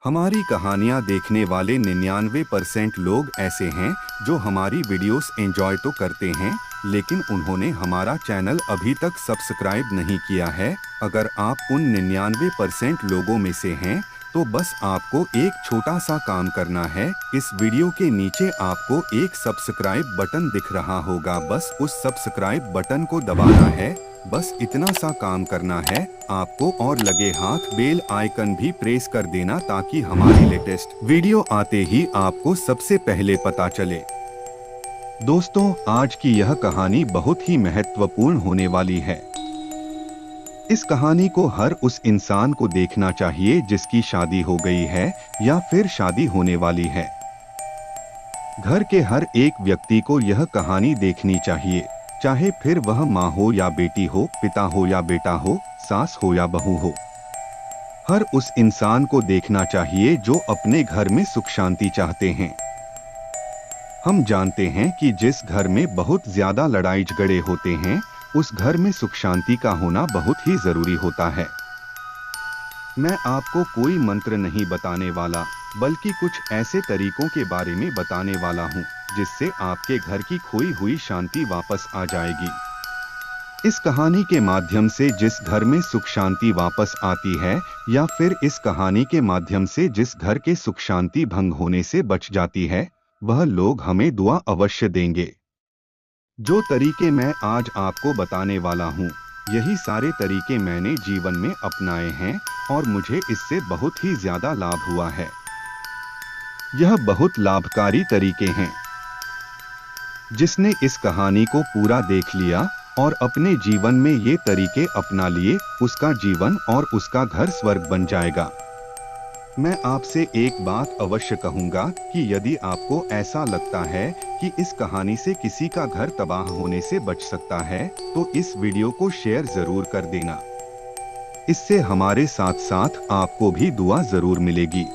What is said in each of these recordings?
हमारी कहानियाँ देखने वाले 99% लोग ऐसे हैं जो हमारी वीडियोस एंजॉय तो करते हैं, लेकिन उन्होंने हमारा चैनल अभी तक सब्सक्राइब नहीं किया है। अगर आप उन 99% लोगों में से हैं, तो बस आपको एक छोटा सा काम करना है। इस वीडियो के नीचे आपको एक सब्सक्राइब बटन दिख रहा होगा, बस उस सब्सक्राइब बटन को दबाना है। बस इतना सा काम करना है आपको, और लगे हाथ बेल आइकन भी प्रेस कर देना ताकि हमारी लेटेस्ट वीडियो आते ही आपको सबसे पहले पता चले। दोस्तों, आज की यह कहानी बहुत ही महत्वपूर्ण होने वाली है। इस कहानी को हर उस इंसान को देखना चाहिए जिसकी शादी हो गई है या फिर शादी होने वाली है। घर के हर एक व्यक्ति को यह कहानी देखनी चाहिए, चाहे फिर वह माँ हो या बेटी हो, पिता हो या बेटा हो, सास हो या बहू हो। हर उस इंसान को देखना चाहिए जो अपने घर में सुख शांति चाहते हैं। हम जानते हैं कि जिस घर में बहुत ज्यादा लड़ाई झगड़े होते हैं, उस घर में सुख शांति का होना बहुत ही जरूरी होता है। मैं आपको कोई मंत्र नहीं बताने वाला, बल्कि कुछ ऐसे तरीकों के बारे में बताने वाला हूँ जिससे आपके घर की खोई हुई शांति वापस आ जाएगी। इस कहानी के माध्यम से जिस घर में सुख शांति वापस आती है, या फिर इस कहानी के माध्यम से जिस घर के सुख शांति भंग होने से बच जाती है, वह लोग हमें दुआ अवश्य देंगे। जो तरीके मैं आज आपको बताने वाला हूँ, यही सारे तरीके मैंने जीवन में अपनाए हैं और मुझे इससे बहुत ही ज्यादा लाभ हुआ है। यह बहुत लाभकारी तरीके हैं। जिसने इस कहानी को पूरा देख लिया और अपने जीवन में ये तरीके अपना लिए, उसका जीवन और उसका घर स्वर्ग बन जाएगा। मैं आपसे एक बात अवश्य कहूंगा कि यदि आपको ऐसा लगता है कि इस कहानी से किसी का घर तबाह होने से बच सकता है, तो इस वीडियो को शेयर जरूर कर देना। इससे हमारे साथ साथ आपको भी दुआ जरूर मिलेगी।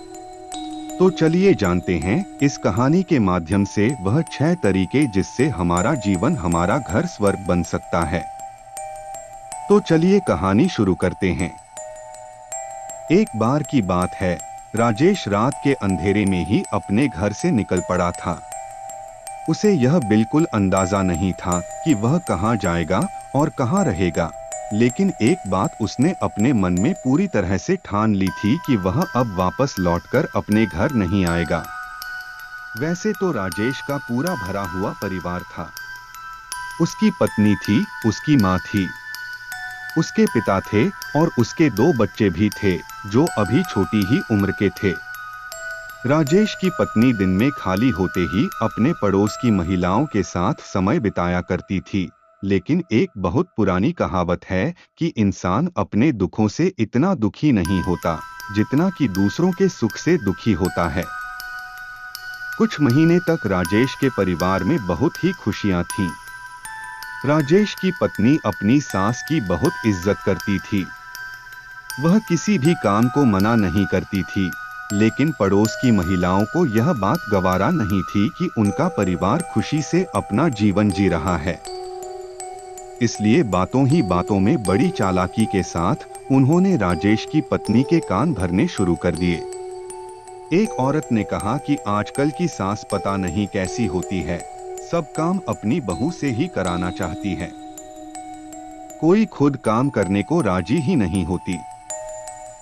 तो चलिए जानते हैं इस कहानी के माध्यम से वह 6 तरीके जिससे हमारा जीवन, हमारा घर स्वर्ग बन सकता है। तो चलिए कहानी शुरू करते हैं। एक बार की बात है, राजेश रात के अंधेरे में ही अपने घर से निकल पड़ा था। उसे यह बिल्कुल अंदाजा नहीं था कि वह कहाँ जाएगा और कहाँ रहेगा, लेकिन एक बात उसने अपने मन में पूरी तरह से ठान ली थी कि वह अब वापस लौटकर अपने घर नहीं आएगा। वैसे तो राजेश का पूरा भरा हुआ परिवार था। उसकी पत्नी थी, उसकी माँ थी, उसके पिता थे और उसके 2 बच्चे भी थे जो अभी छोटी ही उम्र के थे। राजेश की पत्नी दिन में खाली होते ही अपने पड़ोस की महिलाओं के साथ समय बिताया करती थी, लेकिन एक बहुत पुरानी कहावत है कि इंसान अपने दुखों से इतना दुखी नहीं होता जितना कि दूसरों के सुख से दुखी होता है। कुछ महीने तक राजेश के परिवार में बहुत ही खुशियां थीं। राजेश की पत्नी अपनी सास की बहुत इज्जत करती थी। वह किसी भी काम को मना नहीं करती थी, लेकिन पड़ोस की महिलाओं को यह बात गवारा नहीं थी कि उनका परिवार खुशी से अपना जीवन जी रहा है। इसलिए बातों ही बातों में बड़ी चालाकी के साथ उन्होंने राजेश की पत्नी के कान भरने शुरू कर दिए। एक औरत ने कहा कि आजकल की सास पता नहीं कैसी होती है, सब काम अपनी बहू से ही कराना चाहती है। कोई खुद काम करने को राजी ही नहीं होती।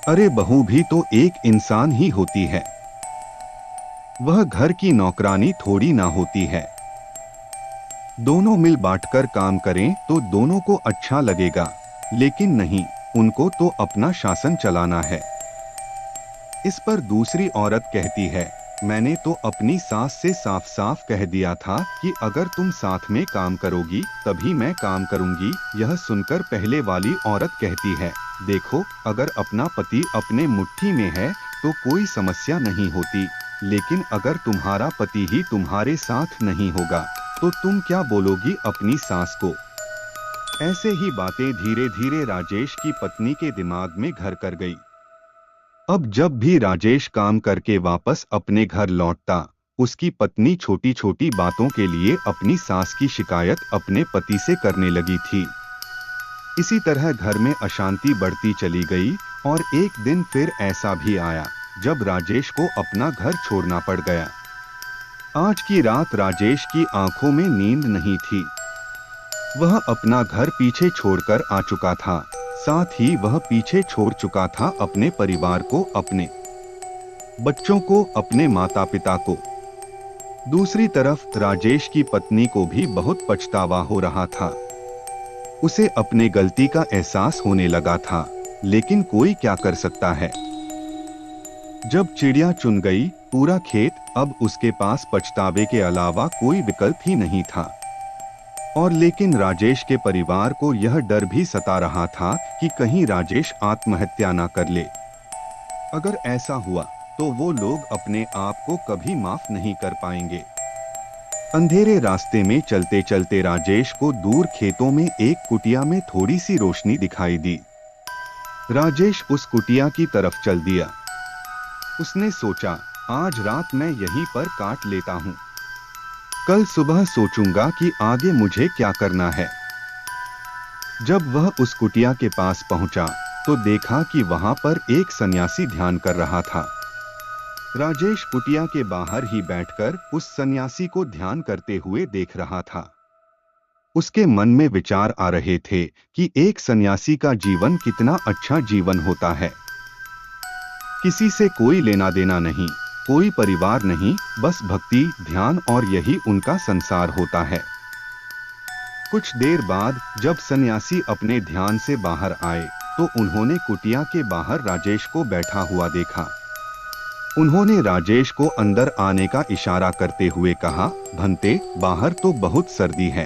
अरे बहू भी तो एक इंसान ही होती है, वह घर की नौकरानी थोड़ी ना होती है। दोनों मिल बांटकर काम करें तो दोनों को अच्छा लगेगा, लेकिन नहीं, उनको तो अपना शासन चलाना है। इस पर दूसरी औरत कहती है, मैंने तो अपनी सास से साफ साफ कह दिया था कि अगर तुम साथ में काम करोगी तभी मैं काम करूंगी। यह सुनकर पहले वाली औरत कहती है, देखो, अगर अपना पति अपने मुट्ठी में है तो कोई समस्या नहीं होती, लेकिन अगर तुम्हारा पति ही तुम्हारे साथ नहीं होगा तो तुम क्या बोलोगी अपनी सास को। ऐसे ही बातें धीरे धीरे राजेश की पत्नी के दिमाग में घर कर गई। अब जब भी राजेश काम करके वापस अपने घर लौटता, उसकी पत्नी छोटी छोटी बातों के लिए अपनी सास की शिकायत अपने पति से करने लगी थी। इसी तरह घर में अशांति बढ़ती चली गई और एक दिन फिर ऐसा भी आया जब राजेश को अपना घर छोड़ना पड़ गया। आज की रात राजेश की आंखों में नींद नहीं थी। वह अपना घर पीछे छोड़कर आ चुका था, साथ ही वह पीछे छोड़ चुका था अपने परिवार को, अपने बच्चों को, अपने माता पिता को। दूसरी तरफ राजेश की पत्नी को भी बहुत पछतावा हो रहा था। उसे अपने गलती का एहसास होने लगा था, लेकिन कोई क्या कर सकता है। जब चिड़िया चुन गई पूरा खेत, अब उसके पास पछतावे के अलावा कोई विकल्प ही नहीं था। और लेकिन राजेश के परिवार को यह डर भी सता रहा था कि कहीं राजेश आत्महत्या ना कर ले। अगर ऐसा हुआ तो वो लोग अपने आप को कभी माफ नहीं कर पाएंगे। अंधेरे रास्ते में चलते चलते राजेश को दूर खेतों में एक कुटिया में थोड़ी सी रोशनी दिखाई दी। राजेश उस कुटिया की तरफ चल दिया। उसने सोचा, आज रात मैं यहीं पर काट लेता हूं, कल सुबह सोचूंगा कि आगे मुझे क्या करना है। जब वह उस कुटिया के पास पहुंचा तो देखा कि वहां पर एक सन्यासी ध्यान कर रहा था। राजेश कुटिया के बाहर ही बैठकर उस सन्यासी को ध्यान करते हुए देख रहा था। उसके मन में विचार आ रहे थे कि एक सन्यासी का जीवन कितना अच्छा जीवन होता है। किसी से कोई लेना देना नहीं, कोई परिवार नहीं, बस भक्ति, ध्यान और यही उनका संसार होता है। कुछ देर बाद जब सन्यासी अपने ध्यान से बाहर आए तो उन्होंने कुटिया के बाहर राजेश को बैठा हुआ देखा। उन्होंने राजेश को अंदर आने का इशारा करते हुए कहा, भंते, बाहर तो बहुत सर्दी है,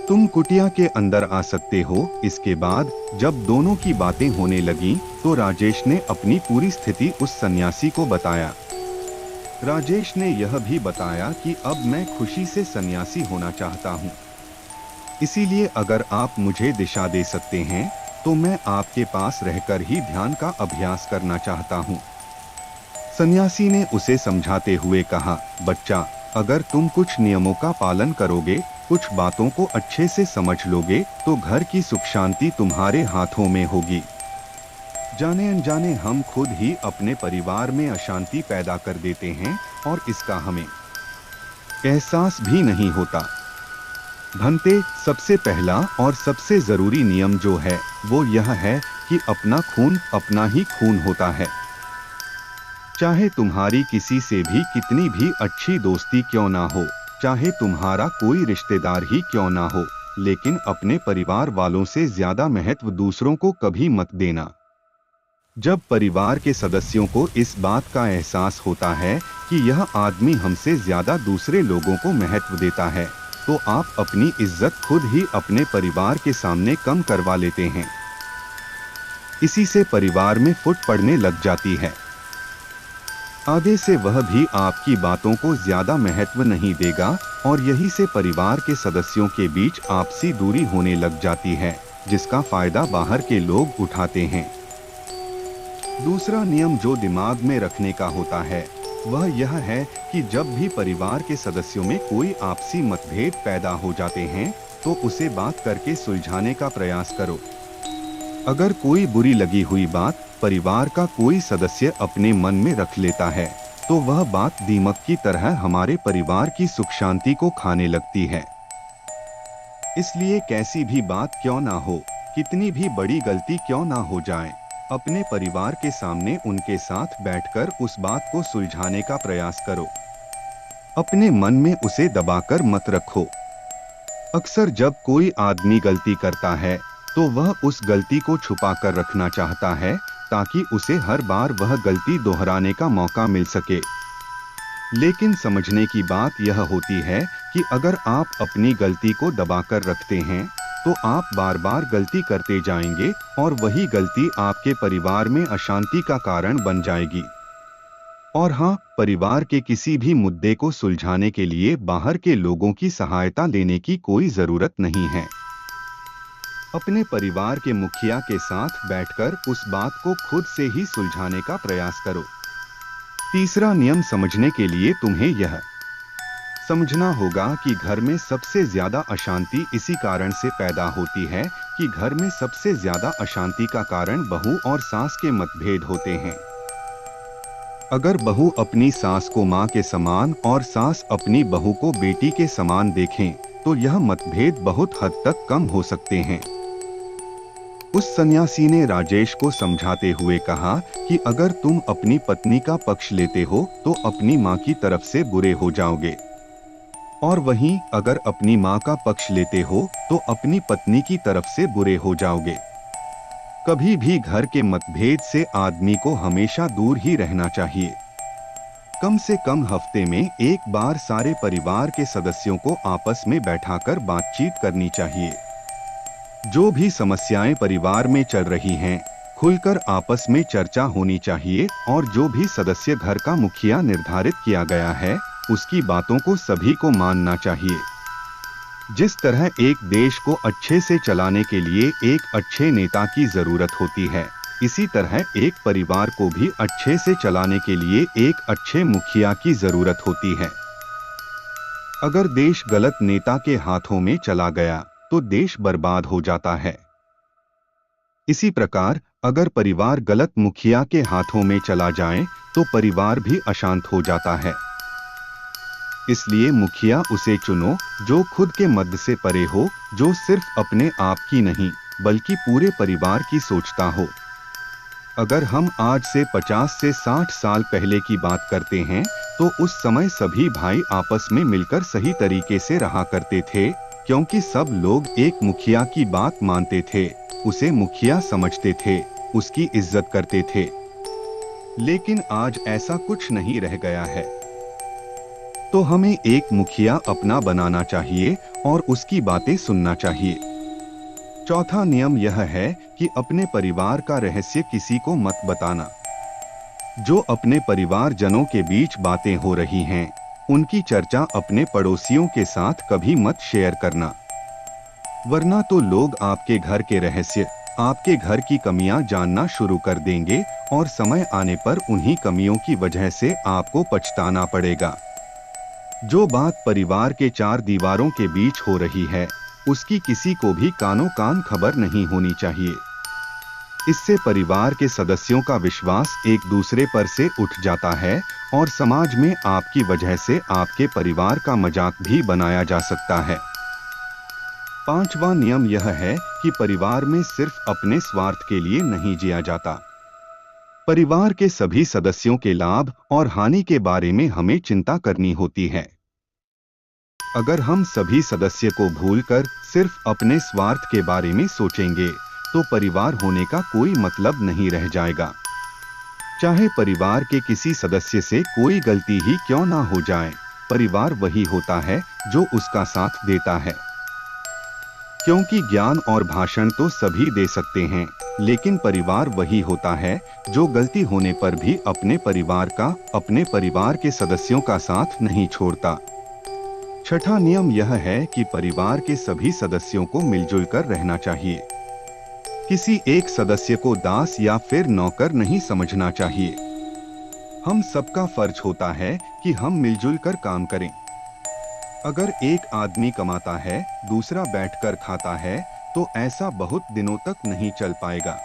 तुम कुटिया के अंदर आ सकते हो। इसके बाद जब दोनों की बातें होने लगीं, तो राजेश ने अपनी पूरी स्थिति उस सन्यासी को बताया। राजेश ने यह भी बताया कि अब मैं खुशी से सन्यासी होना चाहता हूँ, इसीलिए अगर आप मुझे दिशा दे सकते हैं तो मैं आपके पास रहकर ही ध्यान का अभ्यास करना चाहता हूँ। सन्यासी ने उसे समझाते हुए कहा, बच्चा, अगर तुम कुछ नियमों का पालन करोगे, कुछ बातों को अच्छे से समझ लोगे, तो घर की सुख शांति तुम्हारे हाथों में होगी। जाने अनजाने हम खुद ही अपने परिवार में अशांति पैदा कर देते हैं और इसका हमें एहसास भी नहीं होता। भंते, सबसे पहला और सबसे जरूरी नियम जो है वो यह है कि अपना खून अपना ही खून होता है। चाहे तुम्हारी किसी से भी कितनी भी अच्छी दोस्ती क्यों ना हो, चाहे तुम्हारा कोई रिश्तेदार ही क्यों ना हो, लेकिन अपने परिवार वालों से ज्यादा महत्व दूसरों को कभी मत देना। जब परिवार के सदस्यों को इस बात का एहसास होता है कि यह आदमी हमसे ज्यादा दूसरे लोगों को महत्व देता है, तो आप अपनी इज्जत खुद ही अपने परिवार के सामने कम करवा लेते हैं। इसी से परिवार में फुट पड़ने लग जाती है। आगे से वह भी आपकी बातों को ज्यादा महत्व नहीं देगा और यही से परिवार के सदस्यों के बीच आपसी दूरी होने लग जाती है, जिसका फायदा बाहर के लोग उठाते हैं। दूसरा नियम जो दिमाग में रखने का होता है वह यह है कि जब भी परिवार के सदस्यों में कोई आपसी मतभेद पैदा हो जाते हैं तो उसे बात करके सुलझाने का प्रयास करो। अगर कोई बुरी लगी हुई बात परिवार का कोई सदस्य अपने मन में रख लेता है तो वह बात दीमक की तरह हमारे परिवार की सुख शांति को खाने लगती है। इसलिए कैसी भी बात क्यों ना हो, कितनी भी बड़ी गलती क्यों ना हो जाए, अपने परिवार के सामने उनके साथ बैठकर उस बात को सुलझाने का प्रयास करो। अपने मन में उसे दबाकर मत रखो। अक्सर जब कोई आदमी गलती करता है तो वह उस गलती को छुपा कर रखना चाहता है ताकि उसे हर बार वह गलती दोहराने का मौका मिल सके। लेकिन समझने की बात यह होती है कि अगर आप अपनी गलती को दबाकर रखते हैं तो आप बार बार गलती करते जाएंगे और वही गलती आपके परिवार में अशांति का कारण बन जाएगी। और हाँ, परिवार के किसी भी मुद्दे को सुलझाने के लिए बाहर के लोगों की सहायता लेने की कोई जरूरत नहीं है। अपने परिवार के मुखिया के साथ बैठकर उस बात को खुद से ही सुलझाने का प्रयास करो। तीसरा नियम समझने के लिए तुम्हें यह समझना होगा कि घर में सबसे ज्यादा अशांति इसी कारण से पैदा होती है कि घर में सबसे ज्यादा अशांति का कारण बहू और सास के मतभेद होते हैं। अगर बहू अपनी सास को माँ के समान और सास अपनी बहू को बेटी के समान देखें, तो यह मतभेद बहुत हद तक कम हो सकते हैं। उस सन्यासी ने राजेश को समझाते हुए कहा कि अगर तुम अपनी पत्नी का पक्ष लेते हो तो अपनी माँ की तरफ से बुरे हो जाओगे, और वहीं अगर अपनी माँ का पक्ष लेते हो तो अपनी पत्नी की तरफ से बुरे हो जाओगे। कभी भी घर के मतभेद से आदमी को हमेशा दूर ही रहना चाहिए। कम से कम हफ्ते में एक बार सारे परिवार के सदस्यों को आपस में बैठाकर बातचीत करनी चाहिए। जो भी समस्याएं परिवार में चल रही हैं, खुलकर आपस में चर्चा होनी चाहिए और जो भी सदस्य घर का मुखिया निर्धारित किया गया है, उसकी बातों को सभी को मानना चाहिए। जिस तरह एक देश को अच्छे से चलाने के लिए एक अच्छे नेता की जरूरत होती है, इसी तरह एक परिवार को भी अच्छे से चलाने के लिए एक अच्छे मुखिया की जरूरत होती है। अगर देश गलत नेता के हाथों में चला गया तो देश बर्बाद हो जाता है। इसी प्रकार अगर परिवार गलत मुखिया के हाथों में चला जाए तो परिवार भी अशांत हो जाता है। इसलिए मुखिया उसे चुनो जो खुद के मद से परे हो, जो सिर्फ अपने आप की नहीं बल्कि पूरे परिवार की सोचता हो। अगर हम आज से 50 से 60 साल पहले की बात करते हैं तो उस समय सभी भाई आपस में मिलकर सही तरीके से रहा करते थे, क्योंकि सब लोग एक मुखिया की बात मानते थे, उसे मुखिया समझते थे, उसकी इज्जत करते थे। लेकिन आज ऐसा कुछ नहीं रह गया है। तो हमें एक मुखिया अपना बनाना चाहिए और उसकी बातें सुनना चाहिए। चौथा नियम यह है कि अपने परिवार का रहस्य किसी को मत बताना। जो अपने परिवार जनों के बीच बातें हो रही हैं, उनकी चर्चा अपने पड़ोसियों के साथ कभी मत शेयर करना, वरना तो लोग आपके घर के रहस्य, आपके घर की कमियां जानना शुरू कर देंगे और समय आने पर उन्हीं कमियों की वजह से आपको पछताना पड़ेगा। जो बात परिवार के 4 दीवारों के बीच हो रही है, उसकी किसी को भी कानो कान खबर नहीं होनी चाहिए। इससे परिवार के सदस्यों का विश्वास एक दूसरे पर से उठ जाता है और समाज में आपकी वजह से आपके परिवार का मजाक भी बनाया जा सकता है। 5वां नियम यह है कि परिवार में सिर्फ अपने स्वार्थ के लिए नहीं जिया जाता। परिवार के सभी सदस्यों के लाभ और हानि के बारे में हमें चिंता करनी होती है। अगर हम सभी सदस्य को भूलकर सिर्फ अपने स्वार्थ के बारे में सोचेंगे तो परिवार होने का कोई मतलब नहीं रह जाएगा। चाहे परिवार के किसी सदस्य से कोई गलती ही क्यों ना हो जाए, परिवार वही होता है जो उसका साथ देता है। क्योंकि ज्ञान और भाषण तो सभी दे सकते हैं, लेकिन परिवार वही होता है जो गलती होने पर भी अपने परिवार के सदस्यों का साथ नहीं छोड़ता। छठा नियम यह है कि परिवार के सभी सदस्यों को मिलजुल कर रहना चाहिए। किसी एक सदस्य को दास या फिर नौकर नहीं समझना चाहिए। हम सबका फर्ज होता है कि हम मिलजुल कर काम करें। अगर एक आदमी कमाता है, दूसरा बैठकर खाता है, तो ऐसा बहुत दिनों तक नहीं चल पाएगा।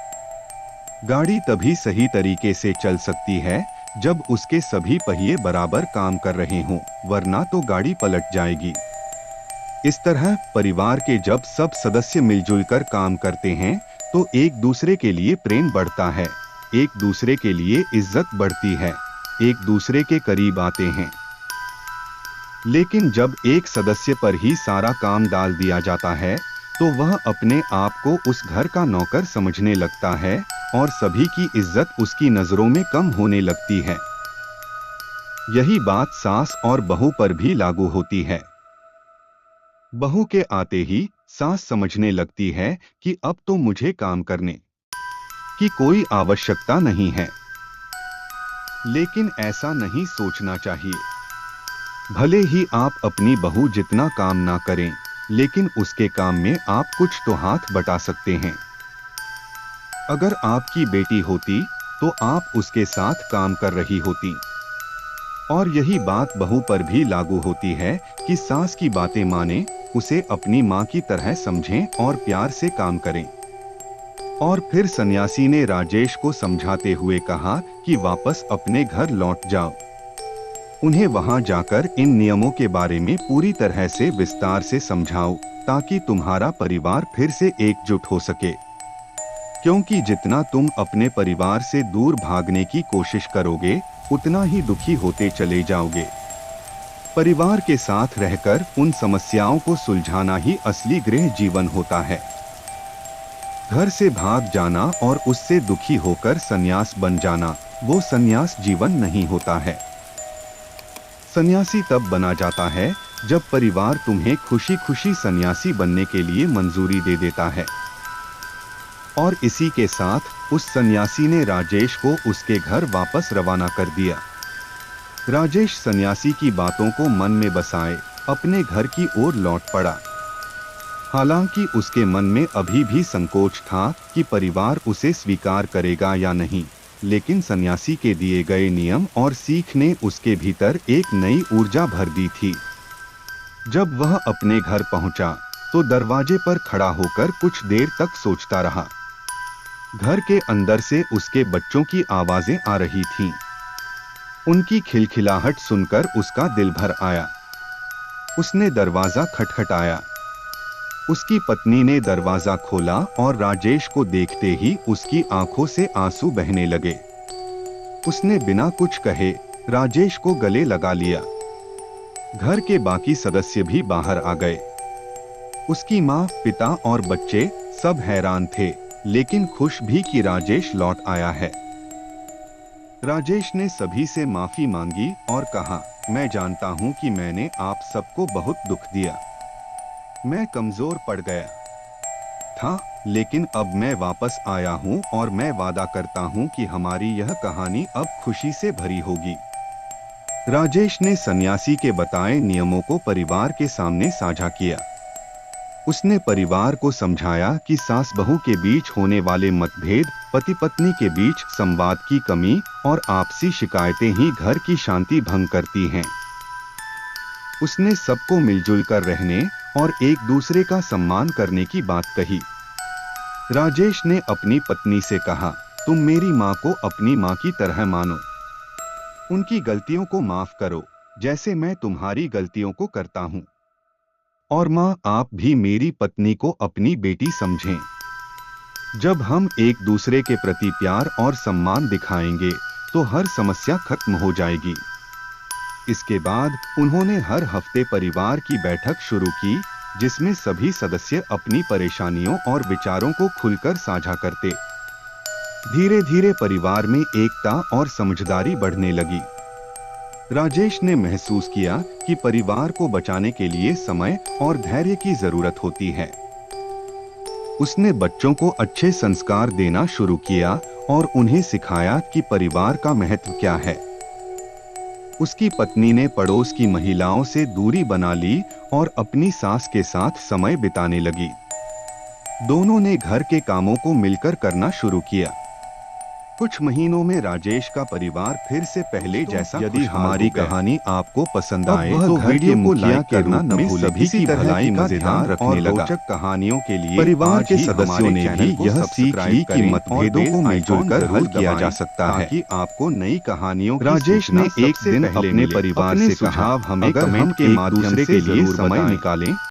गाड़ी तभी सही तरीके से चल सकती है जब उसके सभी पहिए बराबर काम कर रहे हों, वरना तो गाड़ी पलट जाएगी। इस तरह परिवार के जब सब सदस्य मिलजुल कर काम करते हैं तो एक दूसरे के लिए प्रेम बढ़ता है, एक दूसरे के लिए इज्जत बढ़ती है, एक दूसरे के करीब आते हैं। लेकिन जब एक सदस्य पर ही सारा काम डाल दिया जाता है तो वह अपने आप को उस घर का नौकर समझने लगता है और सभी की इज्जत उसकी नजरों में कम होने लगती है। यही बात सास और बहू पर भी लागू होती है। बहू के आते ही सास समझने लगती है कि अब तो मुझे काम करने की कोई आवश्यकता नहीं है। लेकिन ऐसा नहीं सोचना चाहिए। भले ही आप अपनी बहू जितना काम ना करें, लेकिन उसके काम में आप कुछ तो हाथ बटा सकते हैं। अगर आपकी बेटी होती तो आप उसके साथ काम कर रही होती। और यही बात बहू पर भी लागू होती है कि सास की बातें माने, उसे अपनी माँ की तरह समझें और प्यार से काम करें। और फिर सन्यासी ने राजेश को समझाते हुए कहा कि वापस अपने घर लौट जाओ। उन्हें वहां जाकर इन नियमों के बारे में पूरी तरह से विस्तार से समझाओ ताकि तुम्हारा परिवार फिर से एकजुट हो सके, क्योंकि जितना तुम अपने परिवार से दूर भागने की कोशिश करोगे उतना ही दुखी होते चले जाओगे। परिवार के साथ रहकर उन समस्याओं को सुलझाना ही असली गृह जीवन होता है। घर से भाग जाना और उससे दुखी होकर सन्यास बन जाना, वो सन्यास जीवन नहीं होता है। सन्यासी तब बना जाता है जब परिवार तुम्हें खुशी खुशी सन्यासी बनने के लिए मंजूरी दे देता है। और इसी के साथ उस सन्यासी ने राजेश को उसके घर वापस रवाना कर दिया। राजेश सन्यासी की बातों को मन में बसाए अपने घर की ओर लौट पड़ा। हालांकि उसके मन में अभी भी संकोच था कि परिवार उसे स्वीकार करेगा या नहीं, लेकिन सन्यासी के दिए गए नियम और सीख ने उसके भीतर एक नई ऊर्जा भर दी थी। जब वह अपने घर पहुंचा तो दरवाजे पर खड़ा होकर कुछ देर तक सोचता रहा। घर के अंदर से उसके बच्चों की आवाजें आ रही थीं। उनकी खिलखिलाहट सुनकर उसका दिल भर आया। उसने दरवाजा खटखटाया। उसकी पत्नी ने दरवाजा खोला और राजेश को देखते ही उसकी आंखों से आंसू बहने लगे। उसने बिना कुछ कहे राजेश को गले लगा लिया। घर के बाकी सदस्य भी बाहर आ गए। उसकी माँ, पिता और बच्चे सब हैरान थे, लेकिन खुश भी कि राजेश लौट आया है। राजेश ने सभी से माफी मांगी और कहा, मैं जानता हूं कि मैंने आप सबको बहुत दुख दिया। मैं कमजोर पड़ गया था, लेकिन अब मैं वापस आया हूं और मैं वादा करता हूं कि हमारी यह कहानी अब खुशी से भरी होगी। राजेश ने सन्यासी के बताए नियमों को परिवार के सामने साझा किया। उसने परिवार को समझाया कि सास बहू के बीच होने वाले मतभेद, पति पत्नी के बीच संवाद की कमी और आपसी शिकायतें ही घर की शांति भंग करती हैं। उसने सबको मिलजुल कर रहने और एक दूसरे का सम्मान करने की बात कही। राजेश ने अपनी पत्नी से कहा, तुम मेरी माँ को अपनी माँ की तरह मानो। उनकी गलतियों को माफ करो जैसे मैं तुम्हारी गलतियों को करता हूँ। और माँ, आप भी मेरी पत्नी को अपनी बेटी समझें। जब हम एक दूसरे के प्रति प्यार और सम्मान दिखाएंगे तो हर समस्या खत्म हो जाएगी। इसके बाद उन्होंने हर हफ्ते परिवार की बैठक शुरू की, जिसमें सभी सदस्य अपनी परेशानियों और विचारों को खुलकर साझा करते। धीरे धीरे परिवार में एकता और समझदारी बढ़ने लगी। राजेश ने महसूस किया कि परिवार को बचाने के लिए समय और धैर्य की जरूरत होती है। उसने बच्चों को अच्छे संस्कार देना शुरू किया और उन्हें सिखाया कि परिवार का महत्व क्या है। उसकी पत्नी ने पड़ोस की महिलाओं से दूरी बना ली और अपनी सास के साथ समय बिताने लगी। दोनों ने घर के कामों को मिलकर करना शुरू किया। कुछ महीनों में राजेश का परिवार फिर से पहले जैसा। यदि हमारी कहानी आपको पसंद आए तो वीडियो को लाइक करना न भूलें। सभी की भलाई का ध्यान रखने लगा। रोचक कहानियों के लिए परिवार के सदस्यों ने भी यह सीख ली कि मतभेदों को मिलजुल कर हल किया जा सकता है। कि आपको नई कहानियों। राजेश ने एक दिन अपने परिवार से कहा, हमें कमेंट के माध्यम से लिए समय निकालें